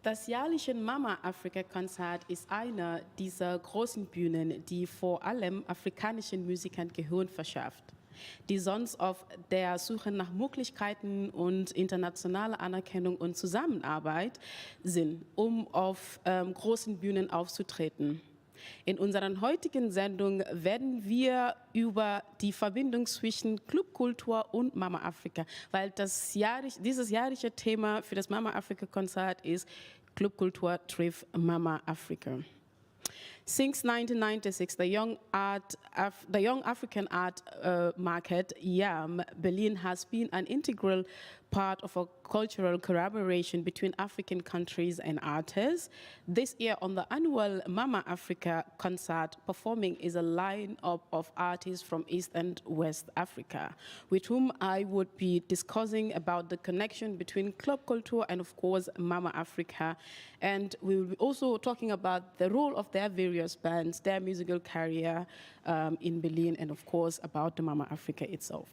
Das jährliche Mama Afrika-Konzert ist eine dieser großen Bühnen, die vor allem afrikanischen Musikern Gehör verschafft, die sonst auf der Suche nach Möglichkeiten und internationaler Anerkennung und Zusammenarbeit sind, um auf großen Bühnen aufzutreten. In unserer heutigen Sendung werden wir über die Verbindung zwischen Clubkultur und Mama Afrika, weil dieses jährliche Thema für das Mama Afrika-Konzert ist Clubkultur trifft Mama Afrika. Since 1996, the young African art market, Yaam, Berlin has been an integral part of a cultural collaboration between African countries and artists. This year on the annual Mama Afrika Concert, performing is a line-up of artists from East and West Africa, with whom I would be discussing about the connection between Clubkultur and, of course, Mama Afrika. And we will be also talking about the role of their various bands, their musical career in Berlin, and, of course, about the Mama Afrika itself.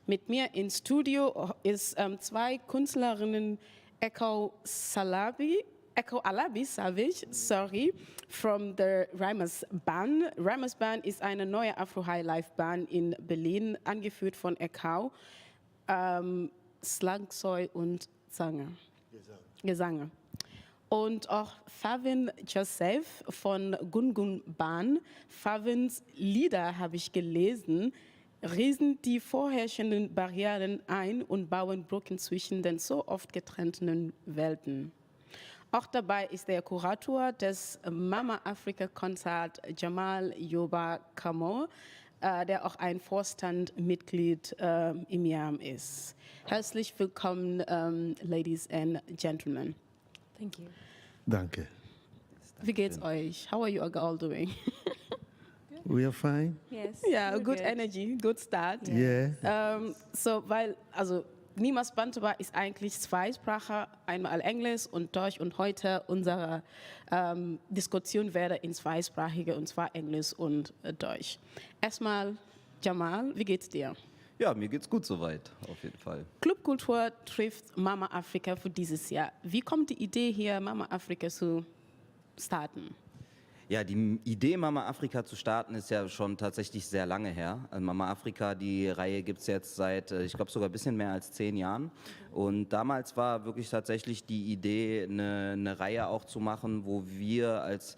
Mit mir im Studio ist zwei Künstlerinnen, Echo Alabi Savage, from the Nyimas Band. Nyimas Band ist eine neue Afro-High-Life-Band in Berlin, angeführt von Echo, Slagzeug und Gesange. Und auch Favin Joseph von Gungun Ban. Favins Lieder habe ich gelesen, riesen die vorherrschenden Barrieren ein und bauen Brücken zwischen den so oft getrennten Welten. Auch dabei ist der Kurator des Mama Afrika-Konzert Jamal Yoba Kamano, der auch ein Vorstandmitglied im Yaam ist. Herzlich willkommen, Ladies and Gentlemen. Thank you. Danke. Wie geht's euch? How are you all doing? We are fine. Yes. Yeah, good energy, good start. Yeah. Nyimas Bantaba ist eigentlich zweisprachig, einmal Englisch und Deutsch, und heute unsere Diskussion wäre in zweisprachige, und zwar Englisch und Deutsch. Erstmal, Jamal, wie geht's dir? Ja, mir geht's gut soweit, auf jeden Fall. Clubkultur trifft Mama Afrika für dieses Jahr. Wie kommt die Idee hier, Mama Afrika zu starten? Ja, die Idee, Mama Afrika zu starten, ist ja schon tatsächlich sehr lange her. Also Mama Afrika, die Reihe gibt es jetzt seit, ich glaube, sogar ein bisschen mehr als 10 Jahren. Und damals war wirklich tatsächlich die Idee, eine Reihe auch zu machen, wo wir als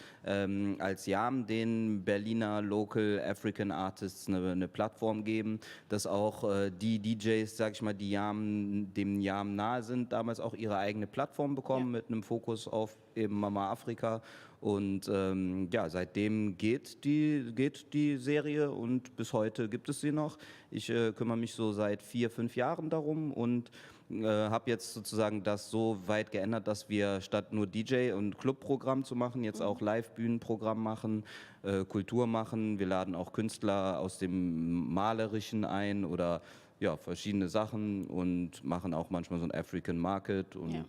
Yaam den Berliner Local African Artists eine Plattform geben, dass auch die DJs, sag ich mal, die dem Yaam nahe sind, damals auch ihre eigene Plattform bekommen, mit einem Fokus auf eben Mama Afrika. Und ja, seitdem geht die Serie und bis heute gibt es sie noch. Ich kümmere mich so seit 4, 5 Jahren darum und habe jetzt sozusagen das so weit geändert, dass wir statt nur DJ- und Clubprogramm zu machen, jetzt auch Live-Bühnenprogramm machen, Kultur machen. Wir laden auch Künstler aus dem Malerischen ein oder ja, verschiedene Sachen und machen auch manchmal so ein African Market und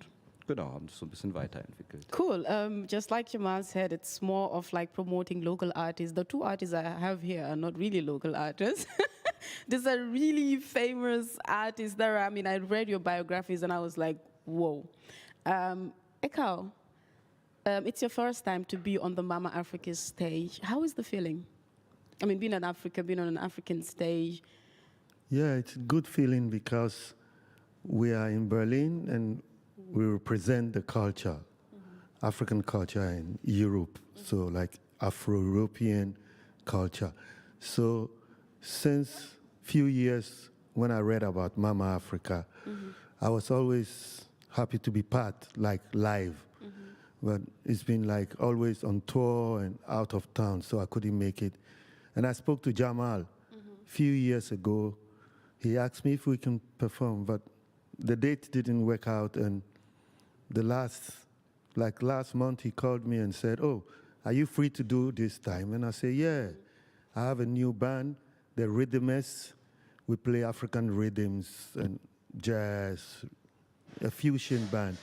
genau, haben das so ein bisschen weiterentwickelt. Cool. Just like Jamal said, it's more of like promoting local artists. The 2 artists I have here are not really local artists. These are really famous artists there. I mean, I read your biographies and I was like, whoa. Echo, it's your first time to be on the Mama Afrika stage. How is the feeling? I mean, being on an African stage. Yeah, it's a good feeling because we are in Berlin and we represent the culture, African culture in Europe, so like Afro-European culture. So since few years when I read about Mama Afrika, I was always happy to be part, like live. But it's been like always on tour and out of town, so I couldn't make it. And I spoke to Jamal a few years ago. He asked me if we can perform, but the date didn't work out, and last month he called me and said, "Oh, are you free to do this time?" And I said, "Yeah, I have a new band, the Rhythmists. We play African rhythms and jazz, a fusion band,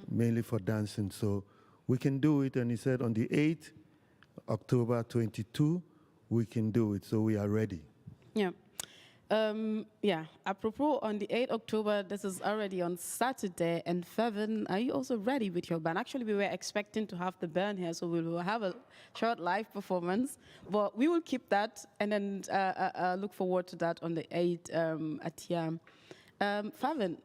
mainly for dancing. So we can do it." And he said, on the 8th, October 22, we can do it. So we are ready. Ja. Yeah, apropos on the 8th October, this is already on Saturday. And Fevin, are you also ready with your band? Actually, we were expecting to have the band here, so we will have a short live performance. But we will keep that and then look forward to that on the 8th at Yaam. Fevin,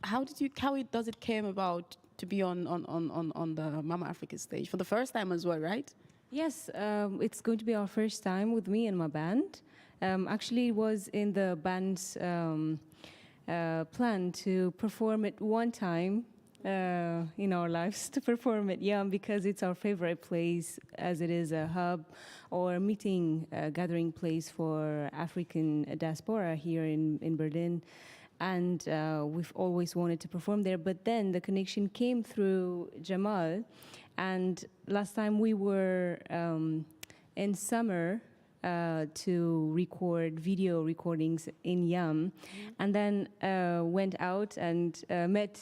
how does it came about to be on the Mama Afrika stage for the first time as well, right? Yes, it's going to be our first time with me and my band. Actually, it was in the band's plan to perform it one time in our lives, to perform at Yaam, because it's our favorite place, as it is a hub or meeting, gathering place for African diaspora here in Berlin. And we've always wanted to perform there, but then the connection came through Jamal. And last time we were in summer to record video recordings in Yaam, and then went out and met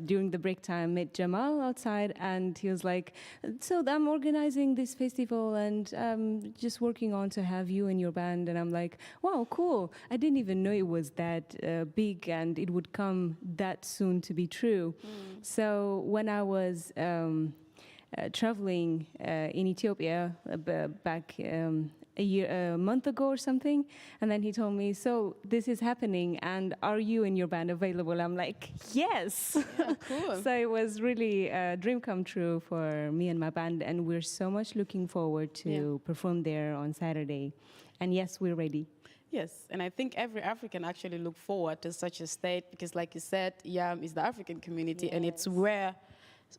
during the break time, met Jamal outside, and he was like, so I'm organizing this festival and just working on to have you in your band. And I'm like, wow, cool. I didn't even know it was that big and it would come that soon to be true. So when I was traveling in Ethiopia back a month ago or something, and then he told me, so this is happening, and are you and your band available? I'm like, yes. Yeah, cool. So it was really a dream come true for me and my band, and we're so much looking forward to perform there on Saturday. And yes, we're ready. Yes, and I think every African actually look forward to such a state because, like you said, Yaam is the African community, and it's where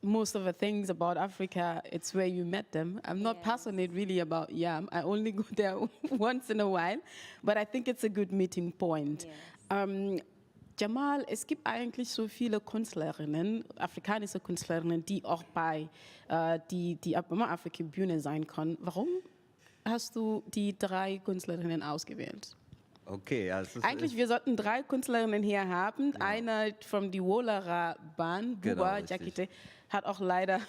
most of the things about Africa, it's where you met them. I'm not passionate really about Yaam. I only go there once in a while, but I think it's a good meeting point. Jamal, es gibt eigentlich so viele Künstlerinnen, afrikanische Künstlerinnen, die auch bei die Mama Afrika Bühne sein können. Warum hast du die 3 Künstlerinnen ausgewählt? Okay, ja, es ist Eigentlich, wir sollten 3 Künstlerinnen hier haben. Ja. Eine von die Wollerer Band, Buba, Jakite, hat auch leider,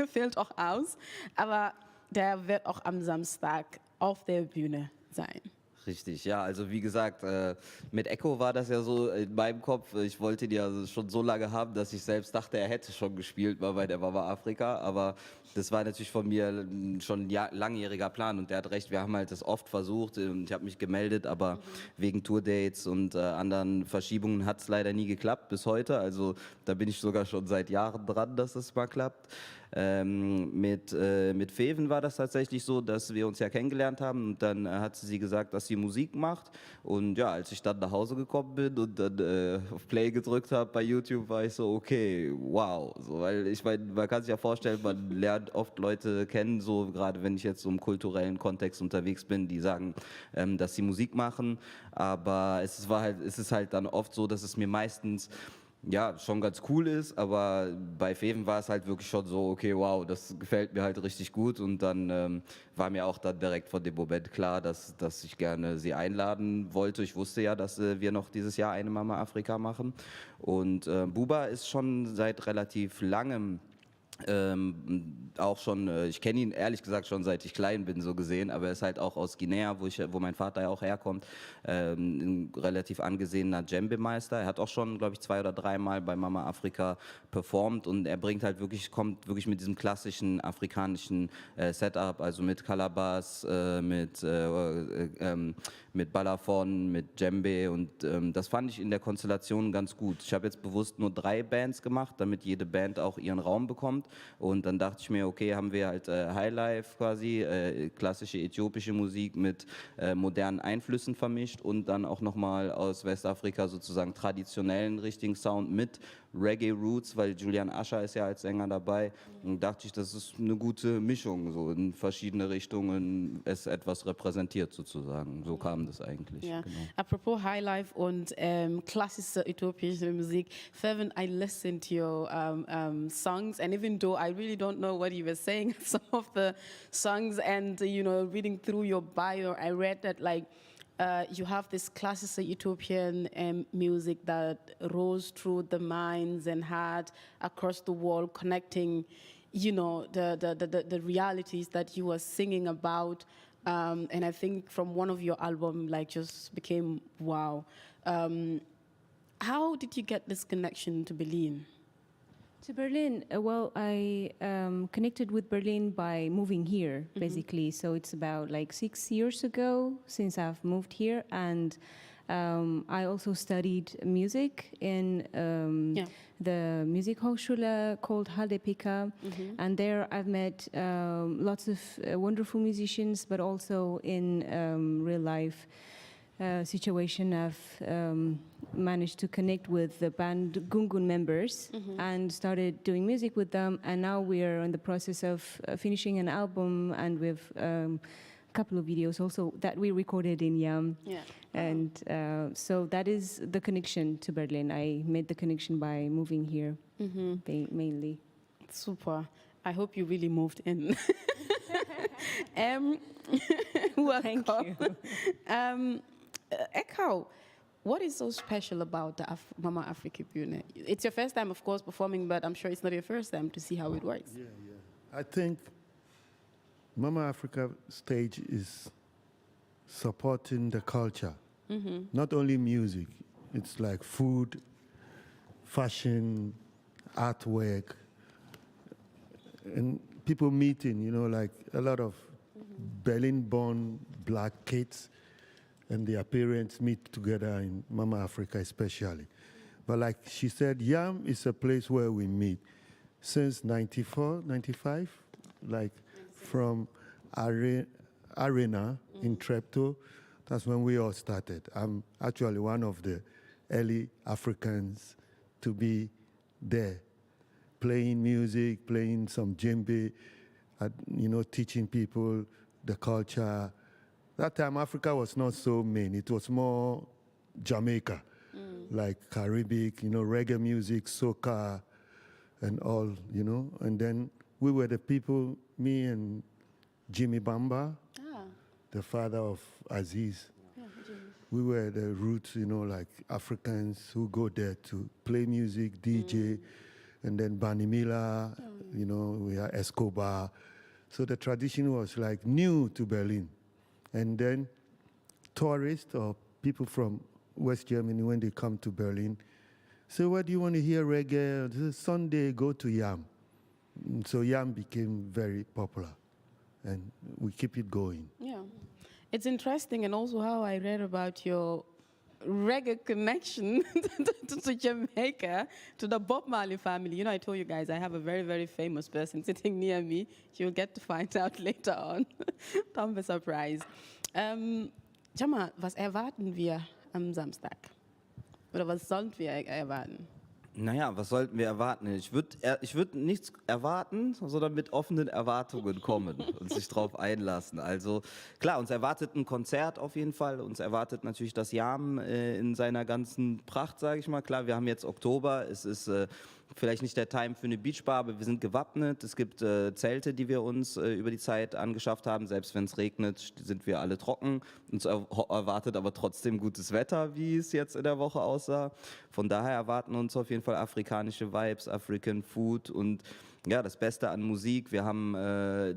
fehlt auch aus. Aber der wird auch am Samstag auf der Bühne sein. Richtig, ja, also wie gesagt, mit Echo war das ja so in meinem Kopf, ich wollte die also schon so lange haben, dass ich selbst dachte, er hätte schon gespielt mal bei der Mama Afrika, aber das war natürlich von mir schon ein langjähriger Plan und der hat recht, wir haben halt das oft versucht und ich habe mich gemeldet, aber wegen Tourdates und anderen Verschiebungen hat es leider nie geklappt bis heute, also da bin ich sogar schon seit Jahren dran, dass es mal klappt. Mit Feven war das tatsächlich so, dass wir uns ja kennengelernt haben und dann hat sie gesagt, dass sie Musik macht und ja, als ich dann nach Hause gekommen bin und dann auf Play gedrückt habe bei YouTube, war ich so, okay, wow, so, weil ich meine, man kann sich ja vorstellen, man lernt oft Leute kennen, so gerade wenn ich jetzt so im kulturellen Kontext unterwegs bin, die sagen, dass sie Musik machen, aber es ist halt dann oft so, dass es mir meistens ja, schon ganz cool ist, aber bei Feven war es halt wirklich schon so, okay, wow, das gefällt mir halt richtig gut und dann war mir auch dann direkt von dem Moment klar, dass ich gerne sie einladen wollte. Ich wusste ja, dass wir noch dieses Jahr eine Mama Afrika machen und Buba ist schon seit relativ langem auch schon, ich kenne ihn ehrlich gesagt schon seit ich klein bin so gesehen, aber er ist halt auch aus Guinea, wo mein Vater ja auch herkommt, ein relativ angesehener Djembe-Meister. Er hat auch schon, glaube ich, 2 oder 3 Mal bei Mama Afrika performt und er kommt wirklich mit diesem klassischen afrikanischen Setup, also mit Calabash, mit Balafon, mit Djembe und das fand ich in der Konstellation ganz gut. Ich habe jetzt bewusst nur 3 Bands gemacht, damit jede Band auch ihren Raum bekommt und dann dachte ich mir, okay, haben wir halt Highlife quasi, klassische äthiopische Musik mit modernen Einflüssen vermischt und dann auch nochmal aus Westafrika sozusagen traditionellen richtigen Sound mit Reggae Roots, weil Julian Ascher ist ja als Sänger dabei und dachte ich, das ist eine gute Mischung, so in verschiedene Richtungen es etwas repräsentiert sozusagen. So kam das eigentlich. Ja. Genau. Apropos Highlife und klassische äthiopische Musik, Fevin, I listened to your songs and even though I really don't know what you were saying, some of the songs and reading through your bio, I read that like you have this classical Ethiopian music that rose through the minds and heart across the world, connecting, the realities that you were singing about. And I think from one of your album, like, just became wow. How did you get this connection to Berlin? To Berlin, well, I connected with Berlin by moving here, basically. So it's about like 6 years ago since I've moved here, and I also studied music in the Music Hochschule called HDPK, and there I've met lots of wonderful musicians, but also in real life situation I've managed to connect with the band Gungun members and started doing music with them, and now we are in the process of finishing an album, and with a couple of videos also that we recorded in Yaam. And so that is the connection to Berlin. I made the connection by moving here mainly. Super. I hope you really moved in. Thank you. Echo, what is so special about the Mama Afrika Bühne? It's your first time, of course, performing, but I'm sure it's not your first time to see how it works. I think Mama Afrika stage is supporting the culture, not only music. It's like food, fashion, artwork, and people meeting, you know, like a lot of Berlin-born black kids and their parents meet together in Mama Afrika especially. But like she said, Yaam is a place where we meet since 94, 95, like from Arena in Treptow. That's when we all started. I'm actually one of the early Africans to be there, playing music, playing some djembe, you know, teaching people the culture. That time, Africa was not so main. It was more Jamaica, like Caribbean, you know, reggae music, soca, and all, you know. And then we were the people, me and Jimmy Bamba, the father of Aziz. We were the roots, you know, like Africans who go there to play music, DJ, and then Banimila, you know, we are Escobar. So the tradition was like new to Berlin. And then tourists or people from West Germany, when they come to Berlin, say, where do you want to hear reggae? This Sunday, go to Yaam. So Yaam became very popular, and we keep it going. Yeah. It's interesting, and also how I read about your reggae connection to Jamaica, to the Bob Marley family. You know, I told you guys I have a very, very famous person sitting near me. You'll get to find out later on. Don't be surprised. Jamal, was erwarten wir am Samstag? Oder was sollen wir erwarten? Naja, was sollten wir erwarten? Ich würd nichts erwarten, sondern mit offenen Erwartungen kommen und sich darauf einlassen. Also klar, uns erwartet ein Konzert auf jeden Fall. Uns erwartet natürlich das Yaam in seiner ganzen Pracht, sage ich mal. Klar, wir haben jetzt Oktober. Es ist vielleicht nicht der Time für eine Beachbar, aber wir sind gewappnet. Es gibt Zelte, die wir uns über die Zeit angeschafft haben. Selbst wenn es regnet, sind wir alle trocken. Uns erwartet aber trotzdem gutes Wetter, wie es jetzt in der Woche aussah. Von daher erwarten uns auf jeden Fall afrikanische Vibes, African Food und ja, das Beste an Musik. Wir haben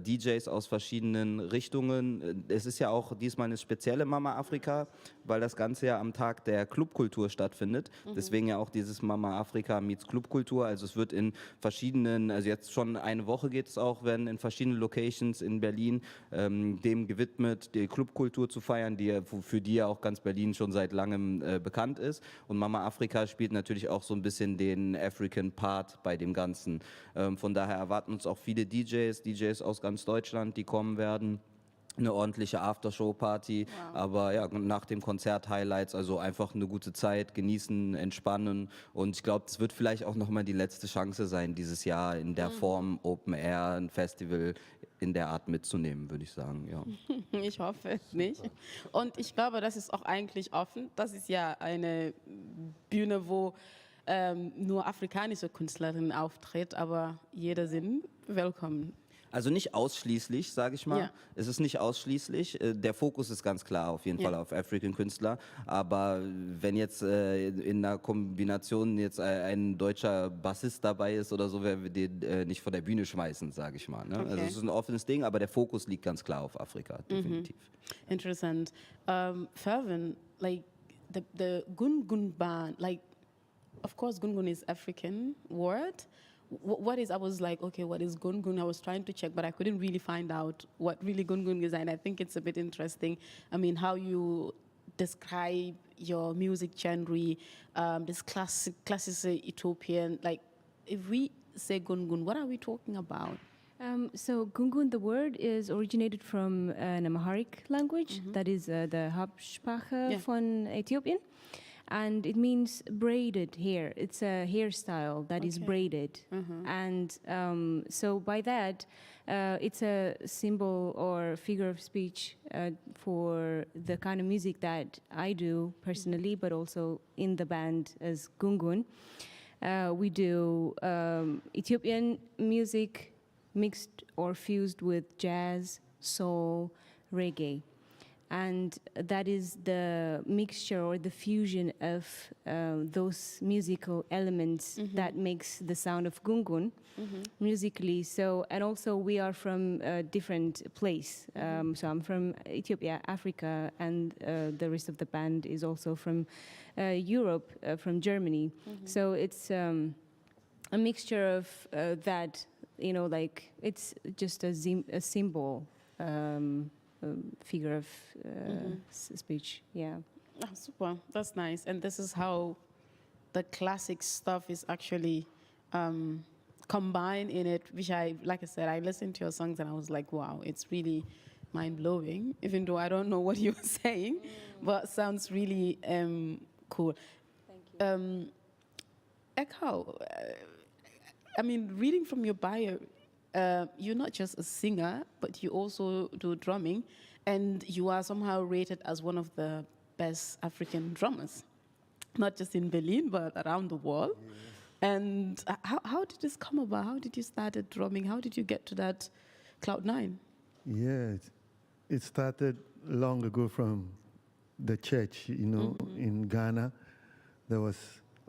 DJs aus verschiedenen Richtungen. Es ist ja auch diesmal eine spezielle Mama Afrika, weil das Ganze ja am Tag der Clubkultur stattfindet. Deswegen ja auch dieses Mama Afrika meets Clubkultur. Also es wird in verschiedenen, also jetzt schon eine Woche geht es auch, werden in verschiedenen Locations in Berlin dem gewidmet, die Clubkultur zu feiern, für die ja auch ganz Berlin schon seit langem bekannt ist. Und Mama Afrika spielt natürlich auch so ein bisschen den African Part bei dem Ganzen. Von daher erwarten uns auch viele DJs aus ganz Deutschland, die kommen werden. Eine ordentliche Aftershow-Party, aber ja, nach dem Konzert Highlights, also einfach eine gute Zeit, genießen, entspannen und ich glaube, es wird vielleicht auch nochmal die letzte Chance sein, dieses Jahr in der Form Open Air, ein Festival in der Art mitzunehmen, würde ich sagen, ja. Ich hoffe es nicht. Und ich glaube, das ist auch eigentlich offen. Das ist ja eine Bühne, wo nur afrikanische Künstlerinnen auftritt, aber jeder sind willkommen. Also nicht ausschließlich, sage ich mal. Ja. Es ist nicht ausschließlich. Der Fokus ist ganz klar auf jeden Fall auf African-Künstler. Aber wenn jetzt in einer Kombination jetzt ein deutscher Bassist dabei ist oder so, werden wir den nicht von der Bühne schmeißen, sage ich mal. Ne? Okay. Also es ist ein offenes Ding, aber der Fokus liegt ganz klar auf Afrika, definitiv. Interessant. Fervin, like the Gungun band, like of course Gungun is African word. What is, I was like, okay, what is Gungun? I was trying to check, but I couldn't really find out what really Gungun is, and I think it's a bit interesting. I mean, how you describe your music genre, this classic Ethiopian, like, if we say Gungun, what are we talking about? So Gungun, the word is originated from an Amharic language, that is the Hauptsprache von Ethiopian. And it means braided hair. It's a hairstyle that is braided. And so by that, it's a symbol or figure of speech for the kind of music that I do personally, but also in the band as Gungun. We do Ethiopian music mixed or fused with jazz, soul, reggae. And that is the mixture or the fusion of those musical elements that makes the sound of Gungun musically. So, and also we are from a different place. So I'm from Ethiopia, Africa, and the rest of the band is also from Europe, from Germany. So it's a mixture of that, you know, like it's just a symbol. Figure of speech, yeah. Oh, super, that's nice. And this is how the classic stuff is actually combined in it, which like I said, I listened to your songs and I was like, wow, it's really mind-blowing, even though I don't know what you were saying, but sounds really cool. Thank you. Echo, I mean, reading from your bio, you're not just a singer, but you also do drumming, and you are somehow rated as one of the best African drummers, not just in Berlin, but around the world. And how did this come about? How did you start drumming? How did you get to that cloud nine? Yeah, it started long ago from the church, you know, in Ghana. There was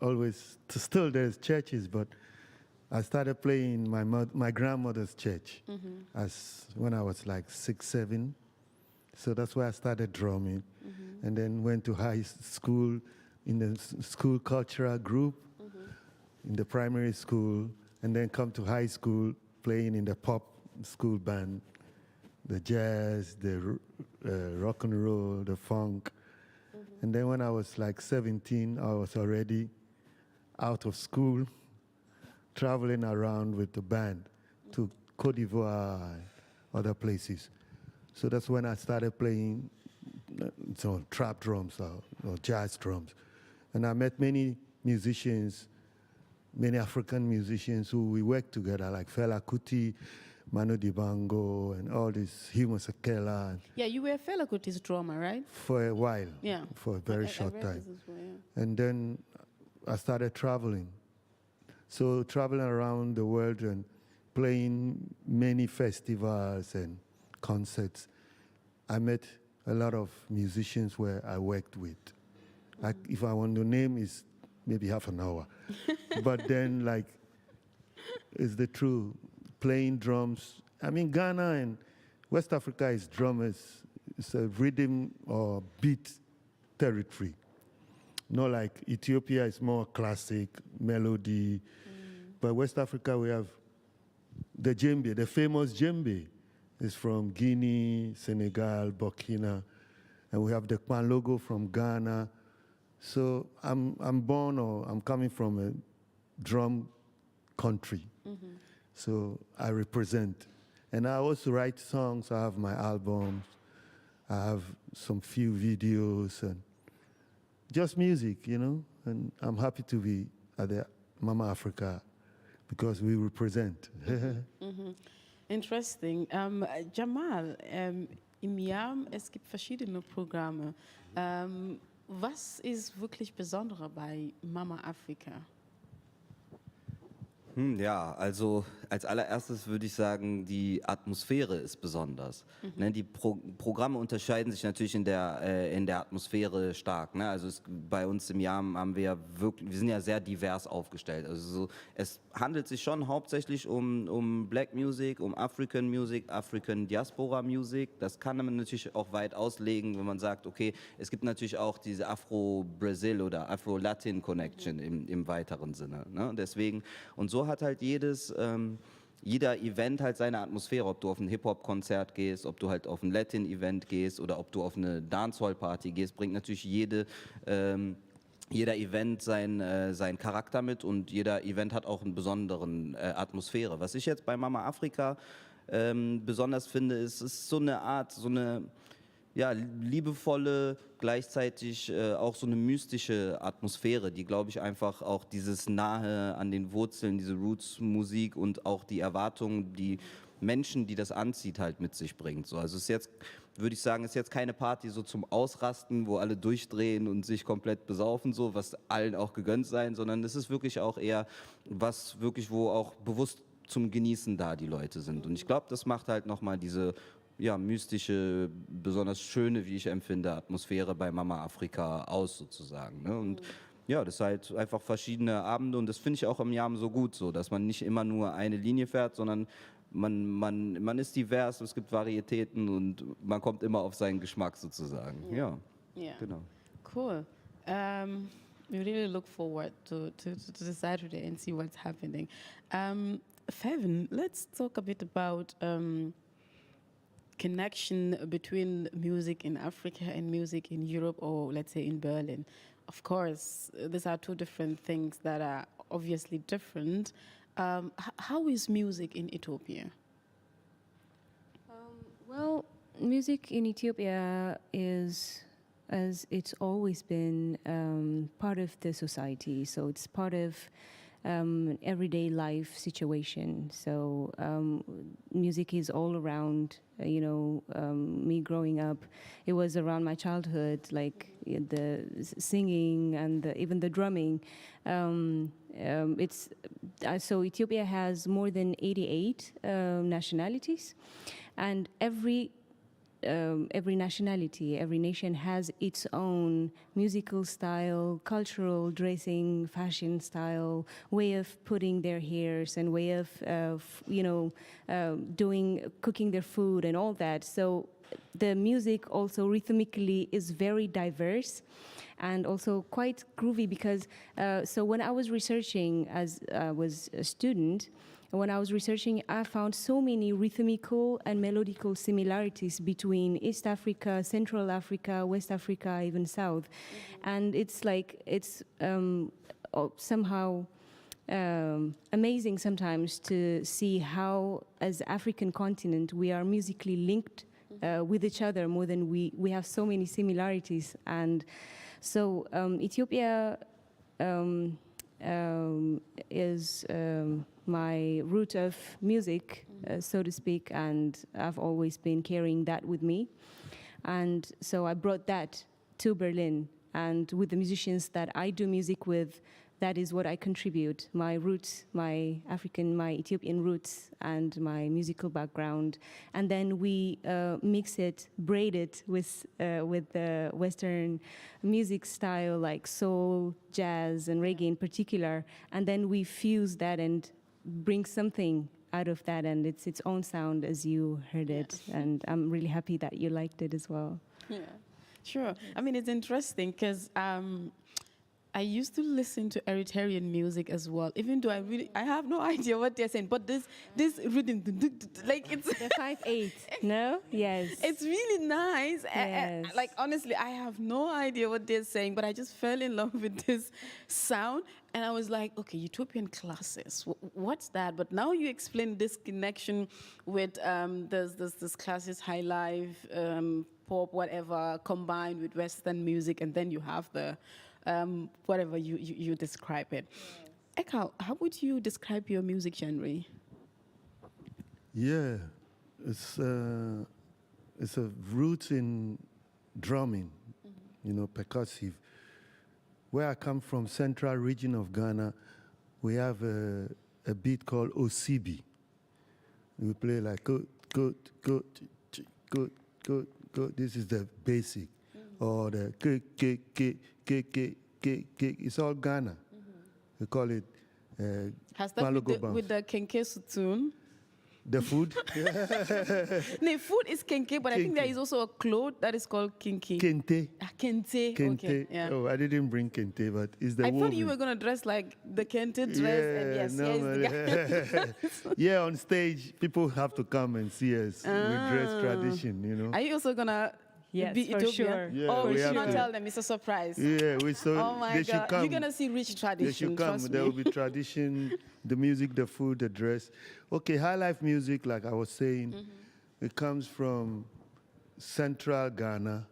always, still there's churches, but I started playing my grandmother's church as when I was like 6, 7. So that's where I started drumming. And then went to high school in the school cultural group in the primary school, and then come to high school playing in the pop school band, the jazz, the rock and roll, the funk. And then when I was like 17, I was already out of school, traveling around with the band to Côte d'Ivoire and other places. So that's when I started playing trap drums or jazz drums. And I met many musicians, many African musicians who we worked together, like Fela Kuti, Manu Dibango, and all these, Hugh Masekela. Yeah, you were Fela Kuti's drummer, right? For a while, Yeah. for a very short I read time. this as well, yeah. And then I started traveling. So traveling around the world and playing many festivals and concerts, I met a lot of musicians where I worked with. Like, if I want to name, it's maybe half an hour. But then, like, it's the truth. Playing drums. I mean, Ghana and West Africa is drummers. It's a rhythm or beat territory. Not like Ethiopia is more classic, melody. But West Africa, we have the djembe, the famous djembe is from Guinea, Senegal, Burkina. And we have the Kwan logo from Ghana. So I'm coming from a drum country. So I represent. And I also write songs. I have my albums. I have some few videos and just music, you know. And I'm happy to be at the Mama Afrika because we represent. Interesting. Jamal, im Yaam, es gibt verschiedene Programme. Was ist wirklich Besonderer bei Mama Afrika? Ja, also als allererstes würde ich sagen, die Atmosphäre ist besonders. Ne, die Programme unterscheiden sich natürlich in der Atmosphäre stark. Ne? Also bei uns im Yaam haben wir ja wirklich, wir sind ja sehr divers aufgestellt. Also es handelt sich schon hauptsächlich um Black Music, um African Music, African Diaspora Music. Das kann man natürlich auch weit auslegen, wenn man sagt, okay, es gibt natürlich auch diese Afro-Brazil oder Afro-Latin-Connection im weiteren Sinne. Ne? Deswegen, und so hat halt jeder Event halt seine Atmosphäre, ob du auf ein Hip-Hop-Konzert gehst, ob du halt auf ein Latin-Event gehst oder ob du auf eine Dancehall-Party gehst, bringt natürlich jeder Event seinen Charakter mit und jeder Event hat auch einen besonderen Atmosphäre. Was ich jetzt bei Mama Afrika besonders finde, ist so eine Art, so eine ja, liebevolle, gleichzeitig auch so eine mystische Atmosphäre, die, glaube ich, einfach auch dieses Nahe an den Wurzeln, diese Roots-Musik und auch die Erwartungen, die Menschen, die das anzieht, halt mit sich bringt. So, also es ist jetzt, würde ich sagen, ist jetzt keine Party so zum Ausrasten, wo alle durchdrehen und sich komplett besaufen, so, was allen auch gegönnt sein, sondern es ist wirklich auch eher was wirklich, wo auch bewusst zum Genießen da die Leute sind. Und ich glaube, das macht halt nochmal diese ja, mystische, besonders schöne, wie ich empfinde, Atmosphäre bei Mama Afrika aus sozusagen. Ne? Und ja, das ist halt einfach verschiedene Abende und das finde ich auch im Yaam so gut, so, dass man nicht immer nur eine Linie fährt, sondern man ist divers, es gibt Varietäten und man kommt immer auf seinen Geschmack sozusagen. Ja, genau. Cool. We really look forward to the Saturday and see what's happening. Fevin, let's talk a bit about connection between music in Africa and music in Europe, or let's say in Berlin. Of course, these are two different things that are obviously different. How is music in Ethiopia? Well, music in Ethiopia is, as it's always been, part of the society. So it's part of everyday life situation. So music is all around, me growing up. It was around my childhood, like the singing and even the drumming. So Ethiopia has more than 88 nationalities, and every nationality, every nation has its own musical style, cultural dressing, fashion style, way of putting their hairs, and way of cooking their food and all that. So the music also rhythmically is very diverse and also quite groovy because, so when I was researching as I was a student, when I was researching, I found so many rhythmical and melodical similarities between East Africa, Central Africa, West Africa, even South. And it's like, it's somehow amazing sometimes to see how, as African continent, we are musically linked with each other more than we have so many similarities. And so Ethiopia is my root of music, so to speak, and I've always been carrying that with me. And so I brought that to Berlin, and with the musicians that I do music with, that is what I contribute, my roots, my Ethiopian roots, and my musical background. And then we mix it, braid it with the Western music style, like soul, jazz, and reggae in particular. And then we fuse that and bring something out of that, and it's its own sound as you heard it. And I'm really happy that you liked it as well. Yeah, sure. I mean, it's interesting because I used to listen to Eritrean music as well, even though I have no idea what they're saying, but this rhythm, like it's the 5/8, no? Yes. It's really nice. Yes. Like honestly, I have no idea what they're saying, but I just fell in love with this sound, and I was like, okay, Utopian classes, what's that? But now you explain this connection with this classes, high life, pop, whatever, combined with Western music, and then you have the whatever you describe it. Yeah. Eka, how would you describe your music genre? Yeah, it's a root in drumming, percussive. Where I come from, central region of Ghana, we have a beat called Osibi. We play like good, good, good, good, good, good. This is the basic. Or the it's all Ghana. We call it Has that with the kenke tune? The food? No, food is kenke, but I think there is also a cloth that is called kinki. Kente. Kente. Kente. Okay. Yeah. Oh, I didn't bring kente, but it's the I thought you woven. were going to dress like the kente dress. And yes, no, yes. yeah, on stage, people have to come and see us. We dress tradition, you know. Are you also going to Yes, be for Ethiopian? sure. Yeah, Oh, we we have should not to. tell them. It's a surprise. Yeah, Oh my they should God. come. You're going to see rich tradition. They should come. Trust There me. will be tradition, the music, the food, the dress. Okay, high life music, like I was saying, it comes from central Ghana,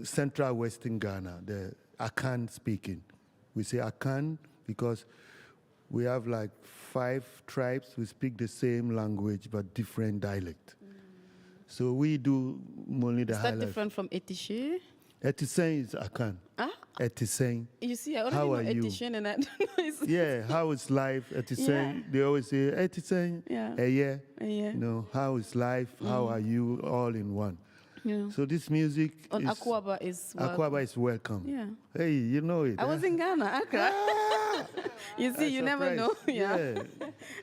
central western Ghana, the Akan speaking. We say Akan because we have like 5 tribes who speak the same language but different dialect. So we do only the Is high that life. different from Etishe? Etisen is Akan. Ah? Etisen. You see, I How already are know you? Etishe and I don't know. Yeah, how is life? Etisen. Yeah. They always say Etisen. Yeah. Yeah. Yeah. You know, how is life? How are you? All in one. Yeah. So this music On is Akwaba is what? Akwaba is welcome. Yeah. Hey, you know it. I was in Ghana, Accra. You see, you never know. Yeah.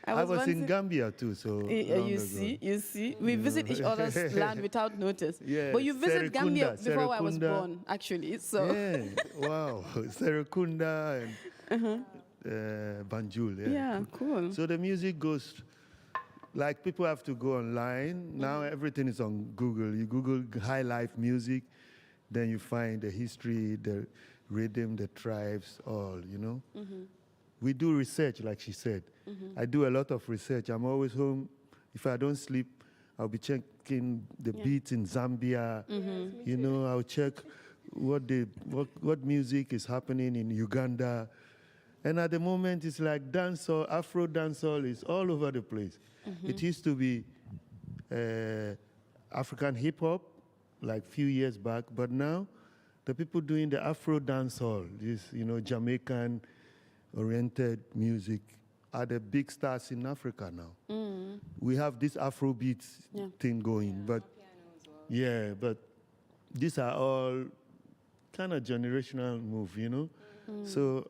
I was once in Gambia too, so long You ago. see. We visit each other's land without notice. Yeah, But you visit Gambia Serekunda, before I was Serekunda. born, actually. So Yeah, wow. Serekunda and Banjul. Yeah. yeah, cool. So the music goes, like people have to go online. Now everything is on Google. You Google high life music, then you find the history, the rhythm, the tribes, all, you know. We do research, like she said. I do a lot of research. I'm always home. If I don't sleep, I'll be checking the beats in Zambia. You know, I'll check what music is happening in Uganda. And at the moment, it's like dancehall, Afro dancehall is all over the place. It used to be African hip hop, like few years back, but now the people doing the Afro dancehall, this Jamaican oriented music, are the big stars in Africa now. We have this Afrobeat thing going, but but these are all kind of generational move, you know. So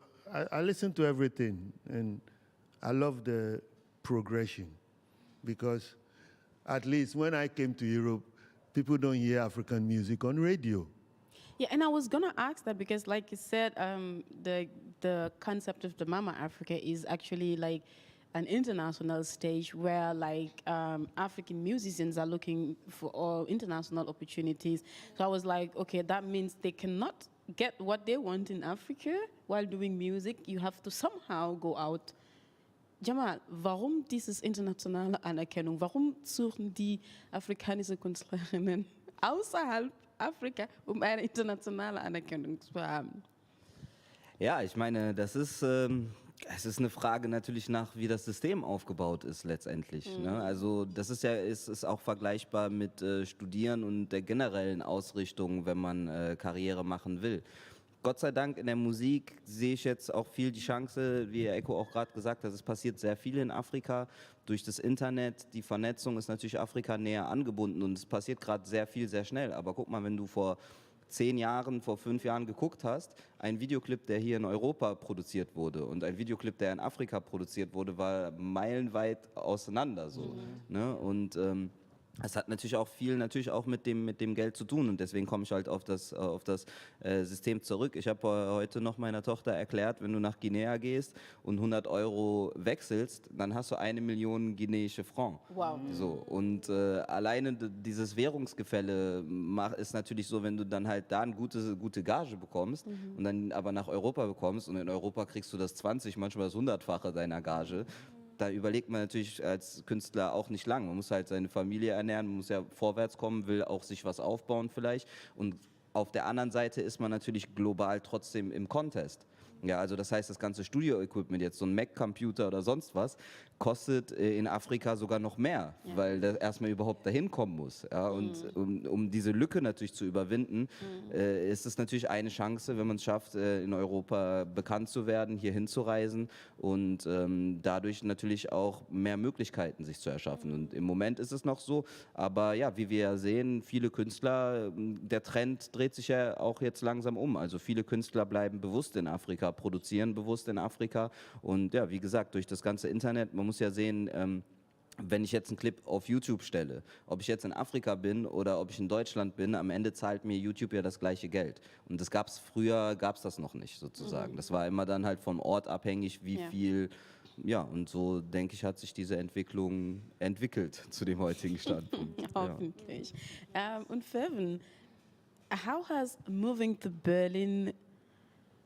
I listen to everything, and I love the progression, because at least when I came to Europe, people don't hear African music on radio. Yeah, and I was gonna ask that because, like you said, the concept of the Mama Africa is actually like an international stage where like African musicians are looking for all international opportunities. So I was like, okay, that means they cannot get what they want in Africa while doing music. You have to somehow go out. Jamal, warum dieses internationale Anerkennung? Warum suchen die afrikanische Künstlerinnen außerhalb Afrika, eine internationale Anerkennung zu haben? Ja, ich meine, es ist eine Frage natürlich nach, wie das System aufgebaut ist letztendlich. Ne? Also das ist auch vergleichbar mit Studieren und der generellen Ausrichtung, wenn man Karriere machen will. Gott sei Dank in der Musik sehe ich jetzt auch viel die Chance, wie Eko auch gerade gesagt hat, es passiert sehr viel in Afrika. Durch das Internet, die Vernetzung ist natürlich Afrika näher angebunden und es passiert gerade sehr viel, sehr schnell. Aber guck mal, wenn du vor 10 Jahren, vor 5 Jahren geguckt hast, ein Videoclip, der hier in Europa produziert wurde und ein Videoclip, der in Afrika produziert wurde, war meilenweit auseinander. So, ne? Und es hat natürlich auch viel mit dem Geld zu tun und deswegen komme ich halt auf das System zurück. Ich habe heute noch meiner Tochter erklärt, wenn du nach Guinea gehst und 100 Euro wechselst, dann hast du 1 Million guineische Francs. Wow. So, und alleine dieses Währungsgefälle ist natürlich so, wenn du dann halt da eine gute Gage bekommst und dann aber nach Europa bekommst und in Europa kriegst du das 20, manchmal das 100-fache deiner Gage. Da überlegt man natürlich als Künstler auch nicht lang. Man muss halt seine Familie ernähren, man muss ja vorwärts kommen, will auch sich was aufbauen vielleicht. Und auf der anderen Seite ist man natürlich global trotzdem im Contest. Ja, also das heißt, das ganze Studio-Equipment, jetzt so ein Mac-Computer oder sonst was, kostet in Afrika sogar noch mehr, weil das erstmal überhaupt dahin kommen muss. Ja? Und um diese Lücke natürlich zu überwinden, ist es natürlich eine Chance, wenn man es schafft, in Europa bekannt zu werden, hier hinzureisen und dadurch natürlich auch mehr Möglichkeiten sich zu erschaffen. Und im Moment ist es noch so, aber ja, wie wir ja sehen, viele Künstler, der Trend dreht sich ja auch jetzt langsam um. Also viele Künstler bleiben bewusst in Afrika, produzieren bewusst in Afrika und ja, wie gesagt, durch das ganze Internet, man muss ja sehen, wenn ich jetzt einen Clip auf YouTube stelle, ob ich jetzt in Afrika bin oder ob ich in Deutschland bin, am Ende zahlt mir YouTube ja das gleiche Geld. Und das früher gab es das noch nicht sozusagen. Das war immer dann halt vom Ort abhängig, wie viel, ja, und so denke ich, hat sich diese Entwicklung entwickelt zu dem heutigen Standpunkt. Hoffentlich. Und Feven, how has moving to Berlin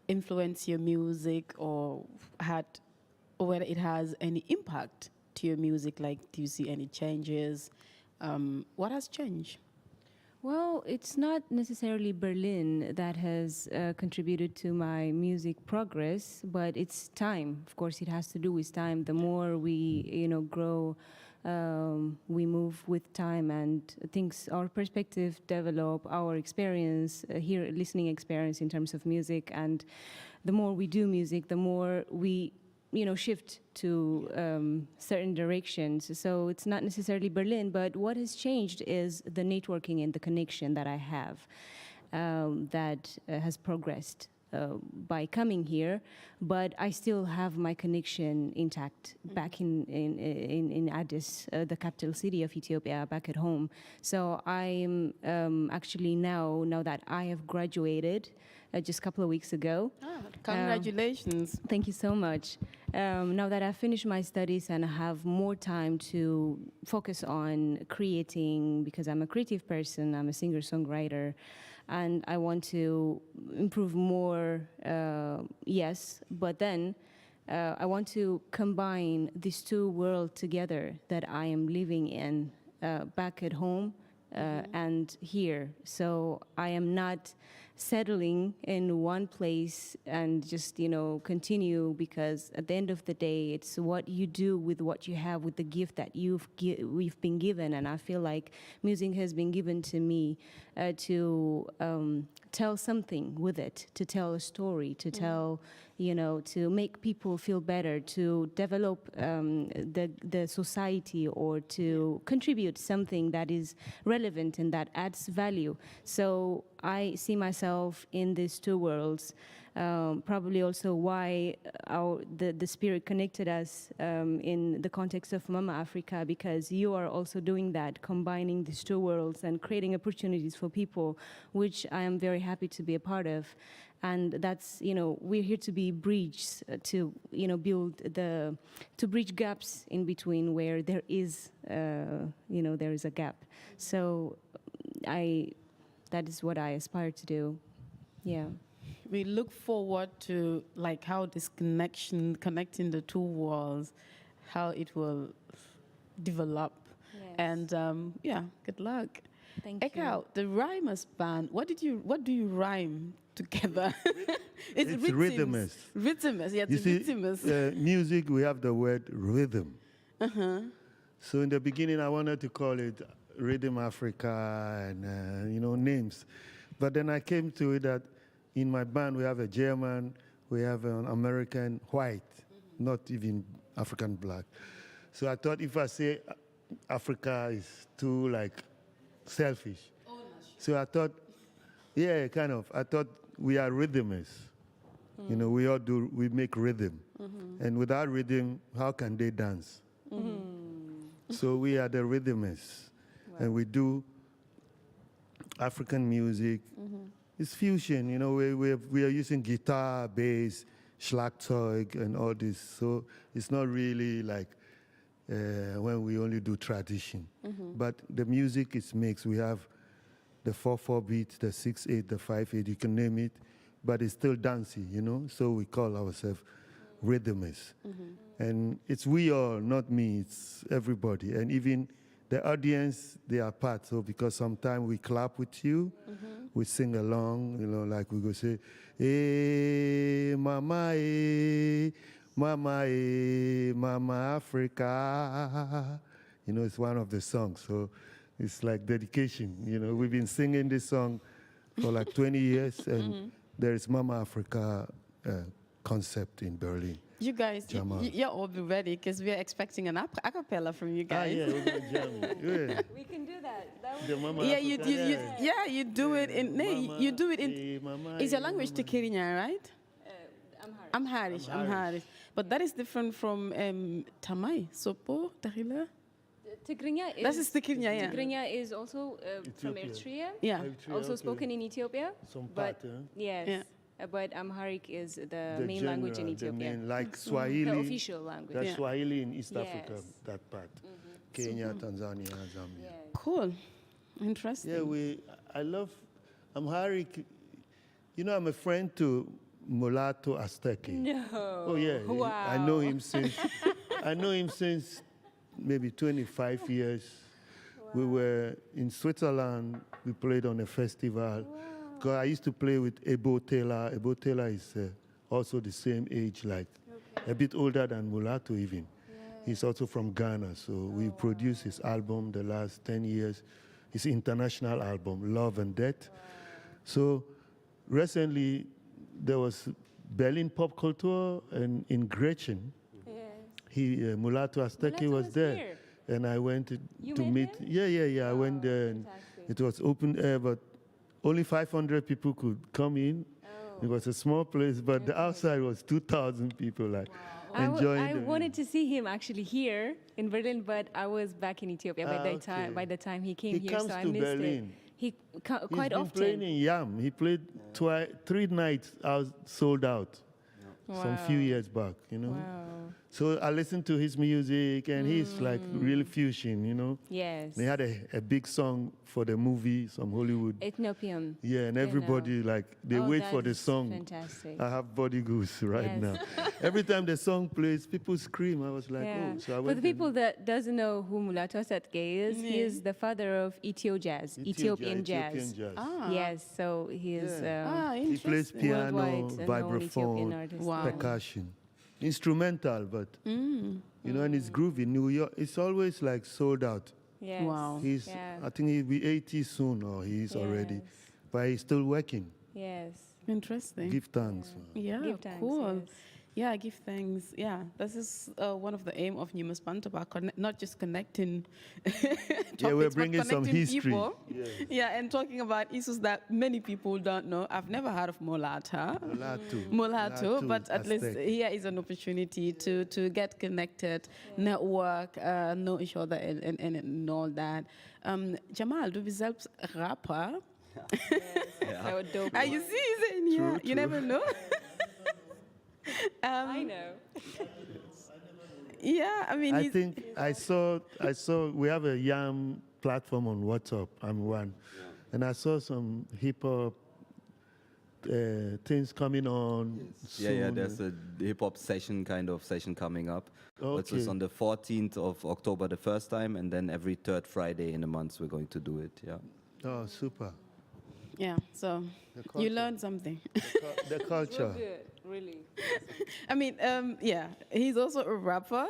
influenced your music or whether it has any impact to your music? Like, do you see any changes? What has changed? Well, it's not necessarily Berlin that has contributed to my music progress, but it's time. Of course, it has to do with time. The more we, grow, we move with time, and our perspective develop, our experience, listening experience in terms of music, and the more we do music, the more we shift to certain directions. So it's not necessarily Berlin, but what has changed is the networking and the connection that I have that has progressed by coming here, but I still have my connection intact back in Addis, the capital city of Ethiopia, back at home. So I'm actually now that I have graduated just a couple of weeks ago. Congratulations. Thank you so much. Now that I've finished my studies and I have more time to focus on creating, because I'm a creative person, I'm a singer-songwriter, and I want to improve more, yes, but then I want to combine these two worlds together that I am living in, back at home and here. So I am not settling in one place and just continue, because at the end of the day it's what you do with what you have, with the gift that we've been given. And I feel like music has been given to me to tell something with it, to tell a story, to tell to make people feel better, to develop the society, or to contribute something that is relevant and that adds value. So I see myself in these two worlds. Probably also why the spirit connected us in the context of Mama Afrika, because you are also doing that, combining these two worlds and creating opportunities for people, which I am very happy to be a part of. And that's, we're here to be bridges, to, to bridge gaps in between where there is, there is a gap. So that is what I aspire to do. Yeah. We look forward to how this connecting the two worlds, how it will develop. Yes. And good luck. Thank you. Ekau, the rhymers band. What do you rhyme together? It's rhythmist. Rhythmist, yeah, You it's see, rhythmist. music, we have the word rhythm. So in the beginning, I wanted to call it Rhythm Africa and, names. But then I came to it that in my band, we have a German, we have an American white, not even African black. So I thought if I say Africa is too, selfish. So I thought, yeah, kind of. I thought we are rhythmists. We make rhythm. And without rhythm, how can they dance? So we are the rhythmists. Wow. And we do African music. It's fusion, we are using guitar, bass, Schlagzeug, and all this. So it's not really like when we only do tradition. But the music is mixed. We have the 4/4 beat, the 6/8, the 5/8, you can name it, but it's still dancey, So we call ourselves rhythmists. And it's we all, not me, it's everybody. And even the audience, they are part. So because sometimes we clap with you, we sing along, you know, like we go say, Mama Afrika. You know, it's one of the songs, so it's like dedication. You know, we've been singing this song for like 20 years, and there is Mama Afrika concept in Berlin. You guys, you're all be ready because we're expecting an a cappella from you guys. Yeah, we're gonna jam it. Yeah. We can do that. The Mama Yeah, Afrika, you do it in. You do it in. Is your language Tikirinya, right? Amharic. But that is different from Tamai, Sopo, Tahila. Tigrinya is. That is Tikirinya, yeah. Tigrinya is also from Ethiopia. Eritrea. Yeah. Also spoken in Ethiopia. Some But part, yes. Yeah. But Amharic is the the main language in general, the Ethiopia. main, like Swahili. The official language. That's Yeah. Swahili in East Africa, Yes. that part. Kenya, Tanzania, Zambia. Yes. Cool. Interesting. Yeah, I love Amharic. You know, I'm a friend to Mulatto Aztec. No. Oh yeah, Wow. I know him since maybe 25 years. We were in Switzerland. We played on a festival. 'Cause I used to play with Ebo Taylor. Ebo Taylor is also the same age, like a bit older than Mulatto even. He's also from Ghana, so we produced his album the last 10 years. His international album, Love and Death. So recently there was Berlin Pop Culture, and in Gretchen, Mulatto Aztec Mulatto was was there. here. And I went You to met meet. him? Yeah. I went there, and fantastic. it was open air, but only 500 people could come in. It was a small place, but the outside was 2,000 people, like enjoying. I wanted to see him actually here in Berlin, but I was back in Ethiopia okay. by the time he came He here, comes so I to missed Berlin. it. He He's quite been playing often. in Yaam. He played 3 nights. I was sold out some few years back, you know. Wow. So I listened to his music, and he's like really fusion, you know. Yes. They had a big song for the movie, some Hollywood. Ethiopian. Yeah, and everybody like they wait for the song. Fantastic. I have body goose right Yes. now. Every time the song plays, people scream. I was like, Yeah. oh. So I For went the people that doesn't know who Mulatto Aztec is, he is the father of Ethiopian jazz. Ah. Yes, so he is He plays interesting. piano, worldwide known Ethiopian vibraphone, artist. Wow. percussion, instrumental, but you know, and it's groovy. New York, it's always like sold out. Yes. Wow. He's, Yeah. I think he'll be 80 soon, or he's already, Yes. but he's still working. Yes. Interesting. Give thanks. Yeah, Give thanks, cool. yes. Yeah, give thanks. Yeah, this is one of the aim of Nyimas Bantaba, not just connecting topics, we're but bringing some connecting history. people. Yeah, and talking about issues that many people don't know. I've never heard of Mulatto, but at least Aztec. here is an opportunity to get connected, network, know each other, and all that. Jamal, du bist selbst Rapper. That would dope. Are you see, yeah, you never know. I know. Yeah, I mean, I he's, think I saw we have a Yaam platform on WhatsApp. I'm one, and I saw some hip hop things coming on. Soon. Yeah, there's a hip hop session coming up. Okay. It's on the 14th of October the first time, and then every third Friday in the month we're going to do it. Yeah. Oh, super. yeah, so The you culture. learned something. The culture. Good, really. I mean, yeah, he's also a rapper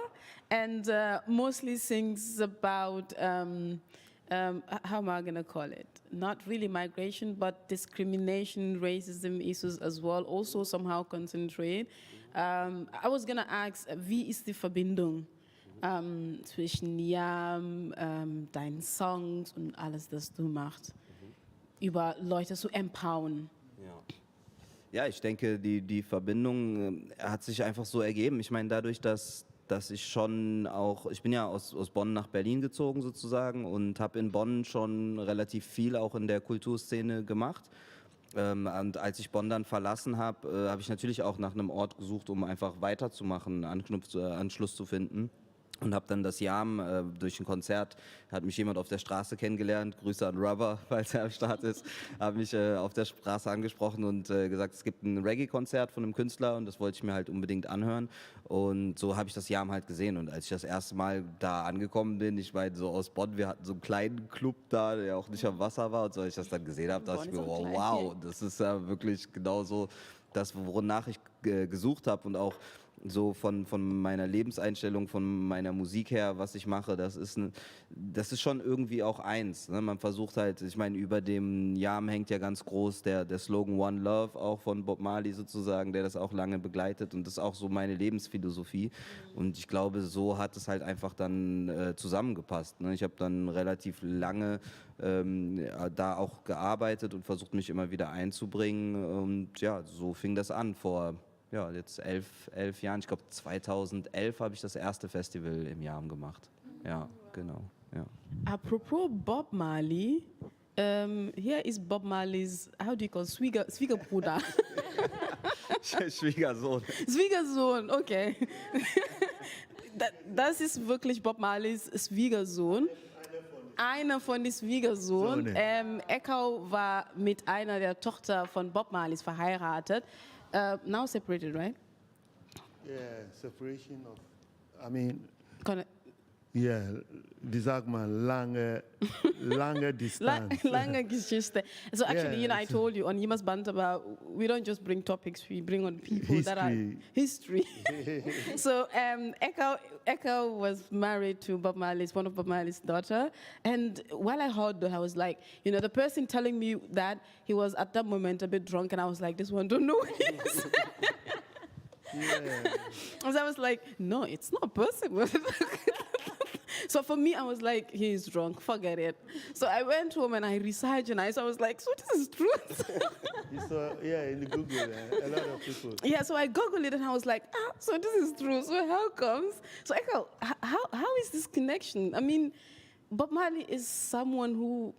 and mostly sings about, how am I going to call it? Not really migration, but discrimination, racism issues as well. Also somehow concentrate. I was going to ask, wie ist die Verbindung zwischen Yaam, deinen Songs und alles, das du machst, über Leute zu empowern? Ja, ich denke, die Verbindung hat sich einfach so ergeben. Ich meine, dadurch, dass ich schon auch, ich bin ja aus Bonn nach Berlin gezogen sozusagen und habe in Bonn schon relativ viel auch in der Kulturszene gemacht. Und als ich Bonn dann verlassen habe, habe ich natürlich auch nach einem Ort gesucht, um einfach weiterzumachen, Anschluss zu finden. und habe dann das Yaam durch ein Konzert, hat mich jemand auf der Straße kennengelernt, Grüße an Rubber, falls er am Start ist, hat mich auf der Straße angesprochen und gesagt, es gibt ein Reggae-Konzert von einem Künstler und das wollte ich mir halt unbedingt anhören und so habe ich das Yaam halt gesehen und als ich das erste Mal da angekommen bin, ich meine so aus Bonn, wir hatten so einen kleinen Club da, der auch nicht am Wasser war und so, als ich das dann gesehen habe, dachte ich mir, wow, das ist ja wirklich genau so das, wonach ich gesucht habe und auch so von meiner Lebenseinstellung, von meiner Musik her, was ich mache, das ist schon irgendwie auch eins. Ne? Man versucht halt, ich meine, über dem Yaam hängt ja ganz groß der Slogan One Love, auch von Bob Marley sozusagen, der das auch lange begleitet und das ist auch so meine Lebensphilosophie. Und ich glaube, so hat es halt einfach dann zusammengepasst. Ne? Ich habe dann relativ lange da auch gearbeitet und versucht, mich immer wieder einzubringen und ja, so fing das an vor jetzt 11 Jahren, ich glaube 2011 habe ich das erste Festival im Yaam gemacht. Ja, genau. Ja. Apropos Bob Marley, here is Bob Marley's, how do you call Schwiegerbruder? Schwiegersohn. Schwiegersohn, okay. Das ist wirklich Bob Marleys Schwiegersohn. Einer von den Schwiegersohn. Echo war mit einer der Tochter von Bob Marleys verheiratet. Now separated, right? Yeah, separation of, I mean, Kon- yeah, wie sagt man, lange Distanz. Lange Geschichte. So actually, Yeah, I told you on Nyimas Bantaba, we don't just bring topics, we bring on people that are history. So Echo was married to Bob Marley's, one of Bob Marley's daughter. And while I heard that, I was like, the person telling me that he was at that moment a bit drunk, and I was like, this one don't know who he is. Yeah. And I was like, no, it's not possible. So for me, I was like, he's drunk, forget it. So I went home and I researched and I was like, so this is true. You saw, in the Google, a lot of people. Yeah, so I Googled it and I was like, so this is true. So how comes? So Echo, how is this connection? I mean, Bob Marley is someone who,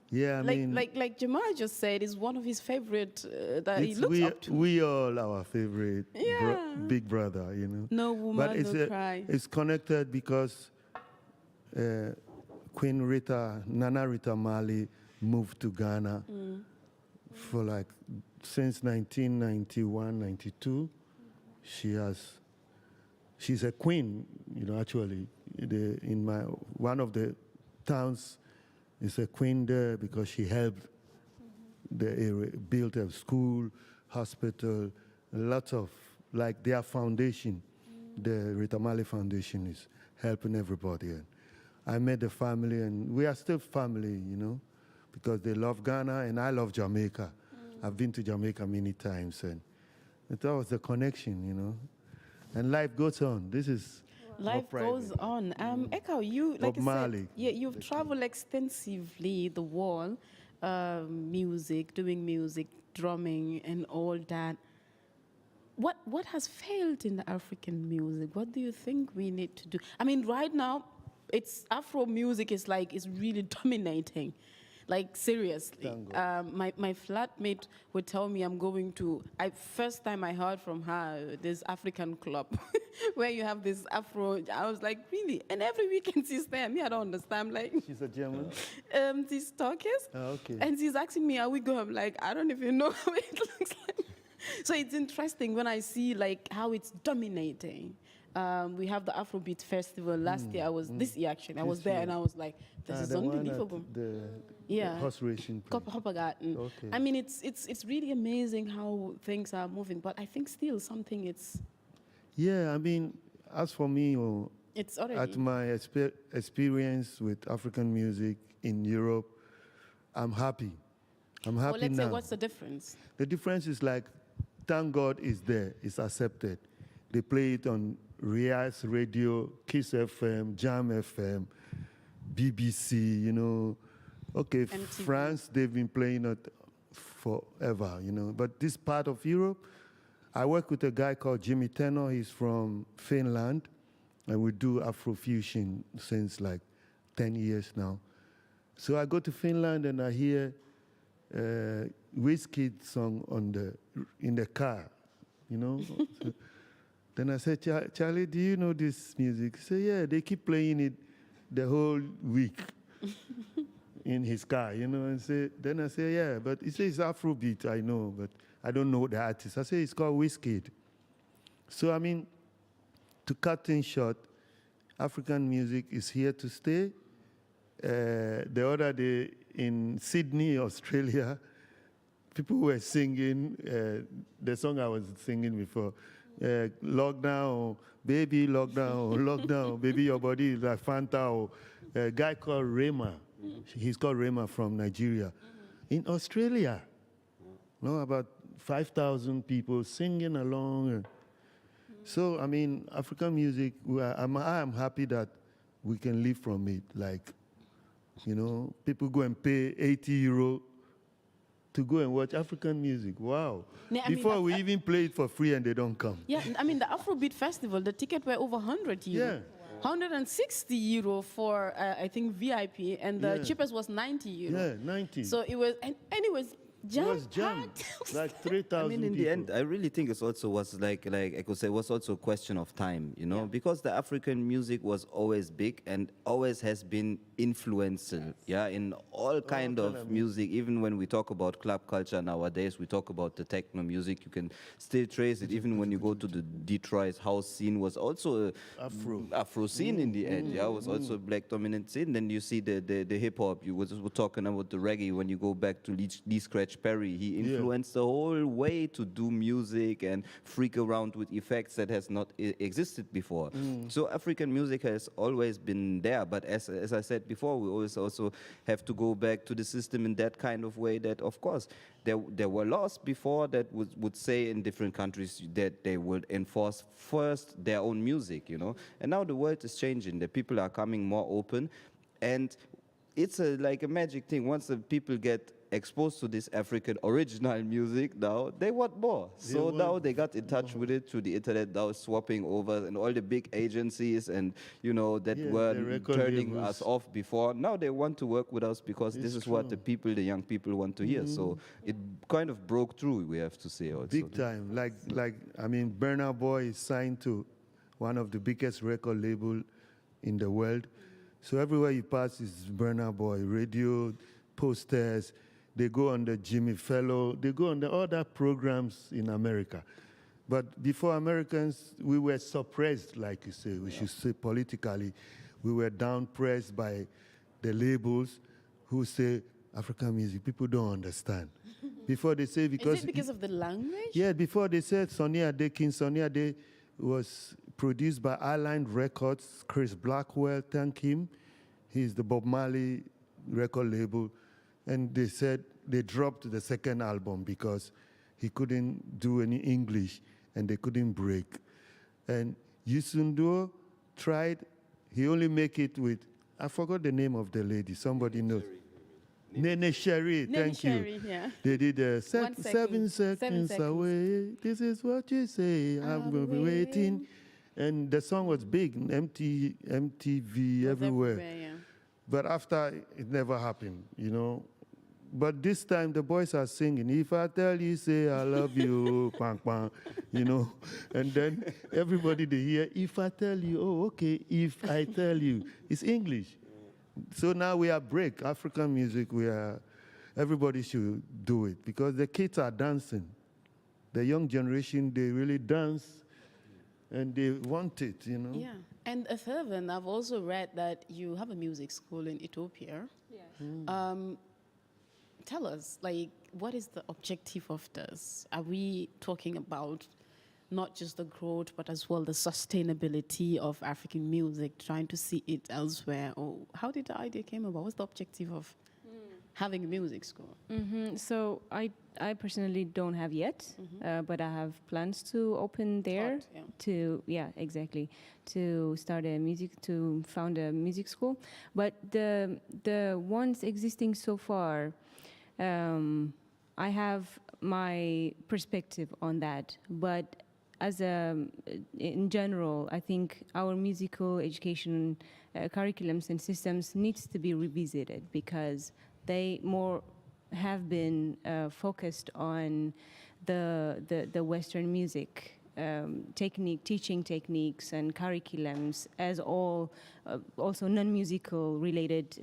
Yeah, I mean, like Jamal just said, is one of his favorite that he looks up to. we all our favorite big brother, No woman, but no cry. It's connected because Queen Nana Rita Marley moved to Ghana for since 1991, 92. She's a queen, actually. One of the towns is a queen there because she helped the area, built a school, hospital, lots of, their foundation, the Rita Marley Foundation is helping everybody. And I met the family, and we are still family, because they love Ghana, and I love Jamaica. I've been to Jamaica many times, and that was the connection, And life goes on. This is Life goes on. Echo, you like Bob Marley. You've traveled extensively the world, music, doing music, drumming, and all that. What has failed in the African music? What do you think we need to do? I mean, right now, Afro music is really dominating. Like seriously, my flatmate would tell me I'm going to. First time I heard from her, this African club, where you have this Afro. I was like, really? And every weekend she's there. Me, I don't understand. Like, She's a German? She's Turkish. Oh, okay. And she's asking me, are we going? I'm like, I don't even know how it looks like. So it's interesting when I see how it's dominating. We have the Afrobeat Festival last year. This year actually. I was there and I was like, this is unbelievable. The horse racing place. Okay. I mean, it's really amazing how things are moving, but I think still something it's. Yeah, I mean, as for me, it's already. at my experience with African music in Europe, I'm happy. I'm happy let's now. say, what's the difference? The difference is thank God it's there, it's accepted. They play it on Rias Radio, Kiss FM, Jam FM, BBC, Okay, MTV. France, they've been playing it forever, But this part of Europe, I work with a guy called Jimmy Tenor. He's from Finland, and we do Afrofusion since 10 years now. So I go to Finland and I hear Wizkid's song in the car, Then I said, Charlie, do you know this music? He said, yeah, they keep playing it the whole week in his car, you know. Then I say, yeah, but he says it's Afrobeat, I know, but I don't know the artist. I say it's called Wizkid. So I mean, to cut things short, African music is here to stay. The other day in Sydney, Australia, people were singing the song I was singing before. Lockdown, baby, lockdown, lockdown, baby, your body is like Fanta. A guy called Rema, he's called Rema from Nigeria. In Australia, no, about 5,000 people singing along. So, I mean, African music, I am happy that we can live from it. Like, you know, people go and pay €80 to go and watch African music. Wow. Yeah, Before we even play it for free and they don't come. Yeah, I mean, the Afrobeat Festival, the ticket were over €100. Yeah. €160 for, I think, VIP, and the cheapest was €90. Yeah, 90. So it was, and it was jammed. It was jammed. Like 3,000 I mean, in people. the end, I really think it also was like I could say, was also a question of time, you know, because the African music was always big and always has been influential, in all kind of music. Even when we talk about club culture nowadays, we talk about the techno music. You can still trace it. Even when you go to the Detroit house scene, was also a Afro scene in the end. Yeah, it was also a black dominant scene. Then you see the hip hop. You were talking about the reggae. When you go back to Lee Scratch Perry, he influenced the whole way to do music and freak around with effects that has not existed before. So African music has always been there, but as I said before, we always also have to go back to the system in that kind of way that, of course, there were laws before that would say in different countries that they would enforce first their own music, you know. And now the world is changing. The people are coming more open, and it's like a magic thing. Once the people get exposed to this African original music, now they want more. So now they got in touch with it through the internet, now swapping over, and all the big agencies and, you know, that were turning us off before. Now they want to work with us because this is what the young people want to hear. So it kind of broke through, we have to say also. Big time. Like I mean, Burna Boy is signed to one of the biggest record label in the world. So everywhere you pass is Burna Boy, radio, posters. They go on the Jimmy Fellow. They go on the other programs in America. But before Americans, we were suppressed, like you say. We should say politically. We were down-pressed by the labels who say African music. People don't understand. Before they say because... Is it because of the language? Yeah, before they said Sonny Ade, King Sonny Ade was produced by Island Records. Chris Blackwell, thank him. He's the Bob Marley record label. And they said they dropped the second album because he couldn't do any English and they couldn't break. And Yusunduo tried, he only make it with, I forgot the name of the lady, somebody knows. Nene Sherry, thank you. Yeah. They did 1 second. 7 seconds away. This is what you say, I'm waiting. And the song was big, MTV, everywhere. But after, it never happened, you know. But this time, the boys are singing, if I tell you, say I love you, bang, bang, you know. And then everybody, they hear, if I tell you, oh, okay, if I tell you. It's English. So now we are break. African music, everybody should do it because the kids are dancing. The young generation, they really dance and they want it, you know. Yeah. And Thurvan, I've also read that you have a music school in Ethiopia. Yeah. Tell us, like, what is the objective of this? Are we talking about not just the growth, but as well the sustainability of African music, trying to see it elsewhere? Or how did the idea came about? What's the objective of having a music school? So I personally don't have yet, but I have plans to open there to found a music school. But the ones existing so far, I have my perspective on that. But in general, I think our musical education curriculums and systems needs to be revisited because they more have been focused on the Western music teaching techniques and curriculums as all also non-musical related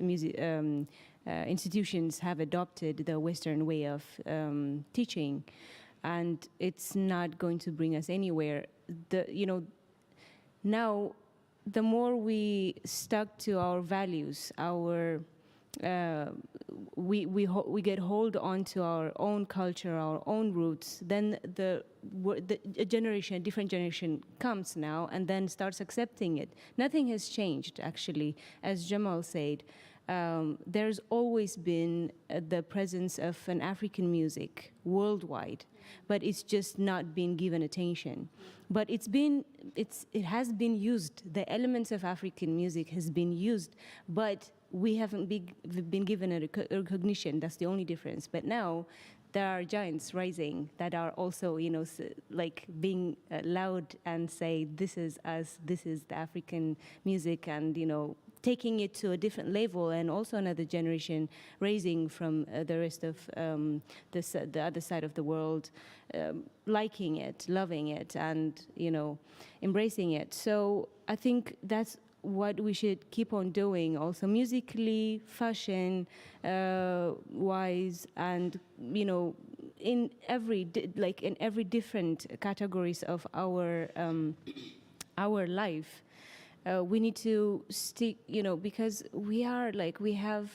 institutions have adopted the Western way of teaching, and it's not going to bring us anywhere. Now, the more we stuck to our values, we get hold on to our own culture, our own roots, then a different generation comes now and then starts accepting it. Nothing has changed, actually. As Jamal said, there's always been the presence of an African music worldwide, but it's just not been given attention. But it has been used. The elements of African music has been used, but we haven't been given a recognition. That's the only difference. But now there are giants rising that are also, like being loud and say, this is us, this is the African music, and, taking it to a different level, and also another generation raising from the rest of the other side of the world, liking it, loving it, and, embracing it. So I think that's what we should keep on doing, also musically, fashion wise, and in every different categories of our life. We need to stick, because we have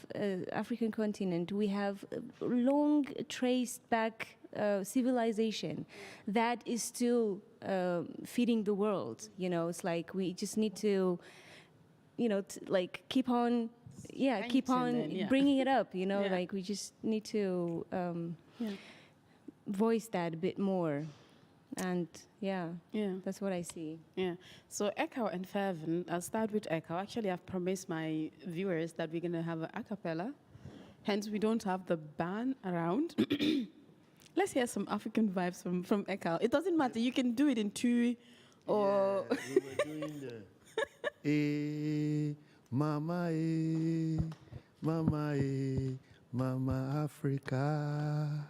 African continent, we have long traced back civilization that is still feeding the world. It's like we just need to, keep on bringing it up. Like we just need to voice that a bit more. And that's what I see. Yeah. So Echo and Fervent, I'll start with Echo. Actually, I've promised my viewers that we're going to have a cappella. Hence, we don't have the band around. Let's hear some African vibes from Echo. It doesn't matter. You can do it in two or... Yeah, we were doing the... Mama, Mama, Mama Afrika.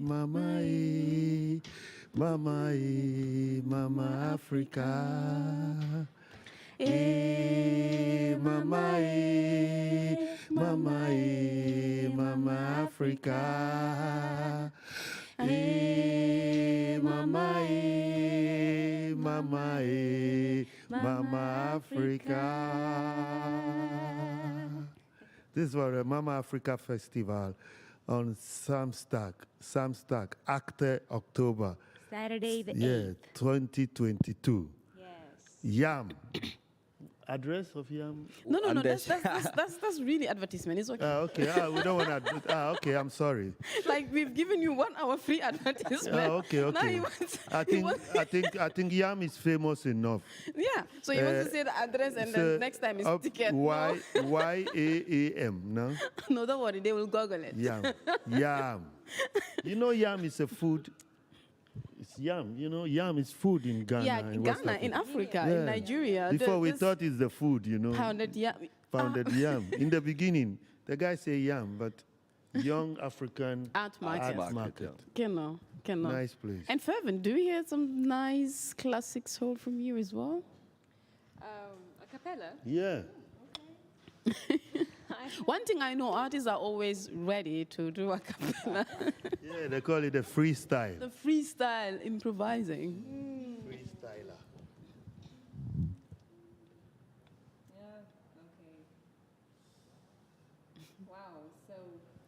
Mama, Mama, Mama Afrika. Mama, Mama, Mama Afrika. Mama, Mama, Mama Afrika. This was a Mama Afrika Festival on Samstag, 8 October. Saturday the 8th. 2022. Yes. Yaam. Address of Yaam? No. That's really advertisement. It's okay. Okay. We don't want to. Okay. I'm sorry. Like we've given you 1 hour free advertisement. Okay. Now he wants, I think Yaam is famous enough. Yeah. So he wants to say the address, and then next time is ticket. YAAM. No. No, don't worry. They will Google it. Yaam. Yaam is a food. It's yam. Yam is food in Ghana. Yeah, in West Ghana, Africa. in Africa, in Nigeria. Before we thought it's the food, Pounded yam. Pounded yam. In the beginning, the guy say yam, but young African Art market. Genau. Nice place. And Fervent, do we hear some nice classic soul from you as well? A cappella? Yeah. One thing I know, artists are always ready to do a cappella. Yeah, they call it a freestyle. The freestyle improvising. Freestyler. Yeah, okay. Wow, so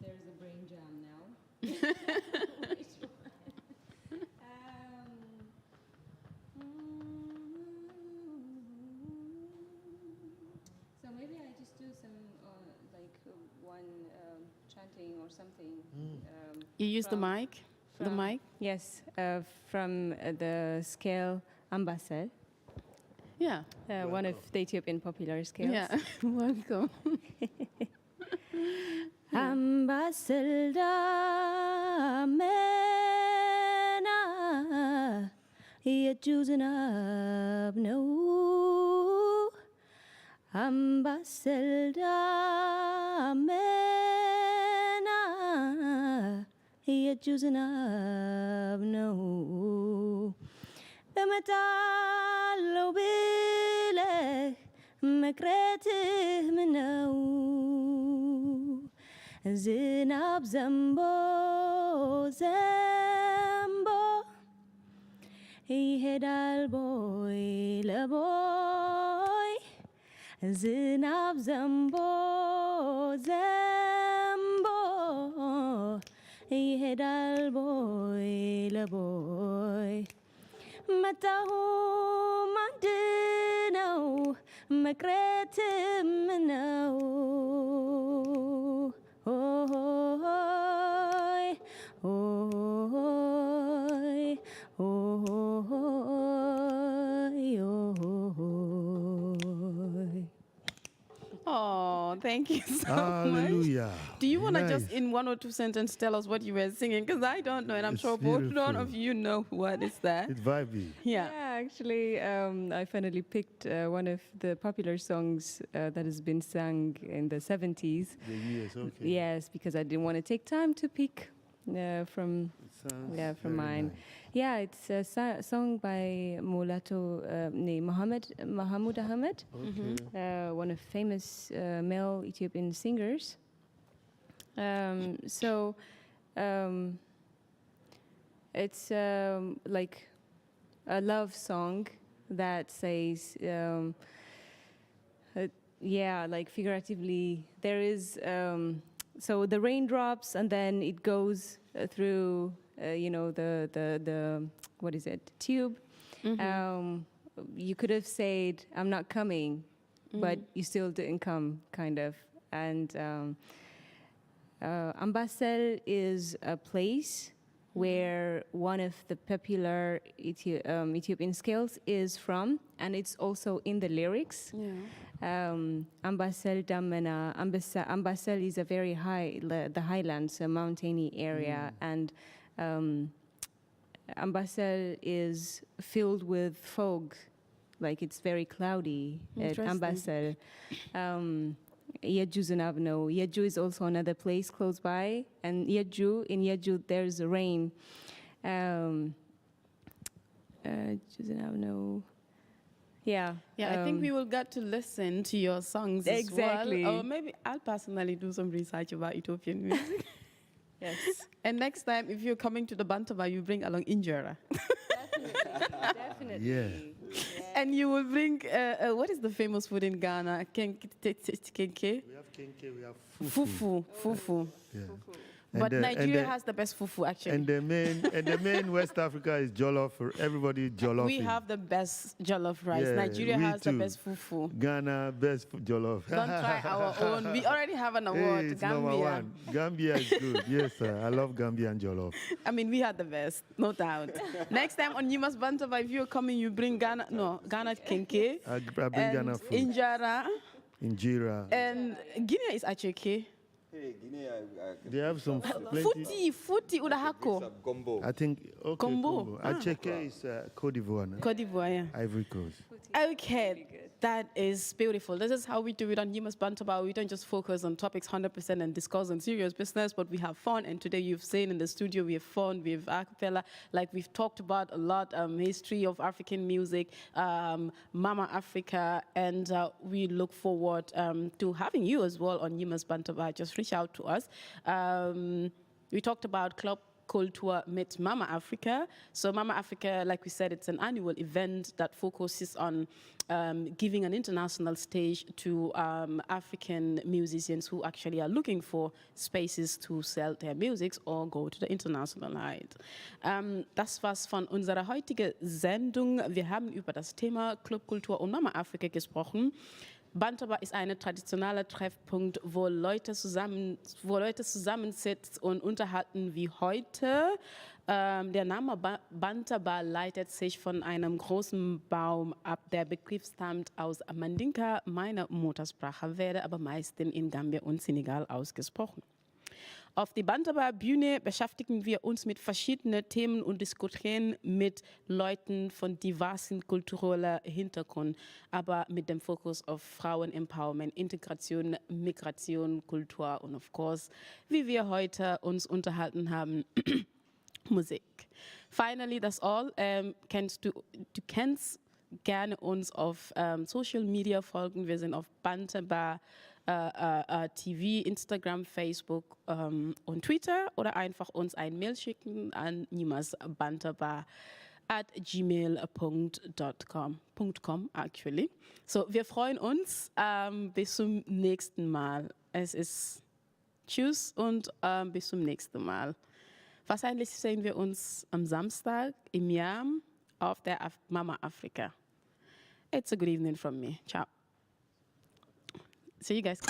there's a brain jam now. Which one? So maybe I just do some one chanting or something. You use the mic? The mic? Yes, from the scale Ambassel. Yeah. One of the Ethiopian popular scales. Yeah. Welcome. Ambassador Mena, you're choosing up no. Ambassador Mena, يجوزنا بنو بمتعلو بله مكرته منو زناب زنبو زنبو يهدال بوي لبوي زناب زنبو زنبو يهدال بوي لبوي متاهو مندنو مكرت منو هوي هوي هوي هوي. Oh, thank you so much. Hallelujah. Do you want to Nice. just in one or two sentences tell us what you were singing? Because I don't know, and I'm It's sure both none beautiful. of you know what is that. It's vibey. Yeah. Actually, I finally picked one of the popular songs that has been sung in the 70s. The years, okay. Yes, because I didn't want to take time to pick from It sounds from very mine. nice. Yeah, it's a song by Mahmoud Ahmed, Okay. one of famous male Ethiopian singers. It's like a love song that says, like figuratively, there is, so the rain drops and then it goes through, the what is it, tube. You could have said, I'm not coming, but you still didn't come, kind of. And Ambasel is a place where one of the popular Ethiopian scales is from, and it's also in the lyrics. Ambasel Damena, Ambasel is a very high, the highlands, a mountainy area, and Ambasel is filled with fog, like it's very cloudy at Ambasel. Yaju Zunavno. Yaju is also another place close by, and in Yaju there's rain. Zunavno. Yeah. Yeah, I think we will get to listen to your songs Exactly. as well. Or maybe I'll personally do some research about Ethiopian music. Yes. And next time, if you're coming to the Bantaba, you bring along injera. Definitely. Yeah. And you will bring, what is the famous food in Ghana? Kenke? We have kenke, we have fufu. Fufu. Yeah. But And Nigeria has the best fufu, actually. And the main West Africa is jollof. Everybody jollof. We have the best jollof rice. Yeah, Nigeria we has the too. best fufu. Ghana best jollof. Don't try our own. We already have an award, Hey, it's number Gambia. one. Gambia is good. Yes, sir. I love Gambian jollof. I mean, we had the best, no doubt. Next time on Nyimas Bantaba, if you're coming, you bring Ghana kenke. I bring and Ghana food. injera. Injera. And Guinea is acheke. They have some plenty. Futi udahako. I think okay. Gombo. Acheke is Côte d'Ivoire. No? Côte d'Ivoire, yeah. Ivory Coast. Okay, that is beautiful. This is how we do it on Nyimas Bantaba. We don't just focus on topics 100% and discuss on serious business, but we have fun. And today you've seen in the studio, we have fun, we have acapella, like we've talked about a lot, history of African music, Mama Afrika, and we look forward to having you as well on Nyimas Bantaba. Just reach out to us. We talked about Clubkultur mit Mama Afrika. So Mama Afrika, like we said, it's an annual event that focuses on giving an international stage to African musicians who actually are looking for spaces to sell their music or go to the international height. Das war's von unserer heutigen Sendung. Wir haben über das Thema Clubkultur und Mama Afrika gesprochen. Bantaba ist ein traditioneller Treffpunkt, wo Leute zusammensitzen und unterhalten wie heute. Der Name Bantaba leitet sich von einem großen Baum ab. Der Begriff stammt aus Mandinka, meiner Muttersprache, werde aber meistens in Gambia und Senegal ausgesprochen. Auf der Bantaba-Bühne beschäftigen wir uns mit verschiedenen Themen und diskutieren mit Leuten von diversen kulturellen Hintergründen, aber mit dem Fokus auf Frauen-Empowerment, Integration, Migration, Kultur und of course, wie wir heute uns unterhalten haben, Musik. Finally, that's all. Du kannst gerne uns auf Social Media folgen. Wir sind auf Bantaba TV, Instagram, Facebook und Twitter oder einfach uns ein Mail schicken an Nyimas bantaba@gmail.com actually. So, wir freuen uns. Bis zum nächsten Mal. Es ist Tschüss und bis zum nächsten Mal. Wahrscheinlich sehen wir uns am Samstag im Yaam auf der Mama Afrika. It's a good evening from me. Ciao. See you guys.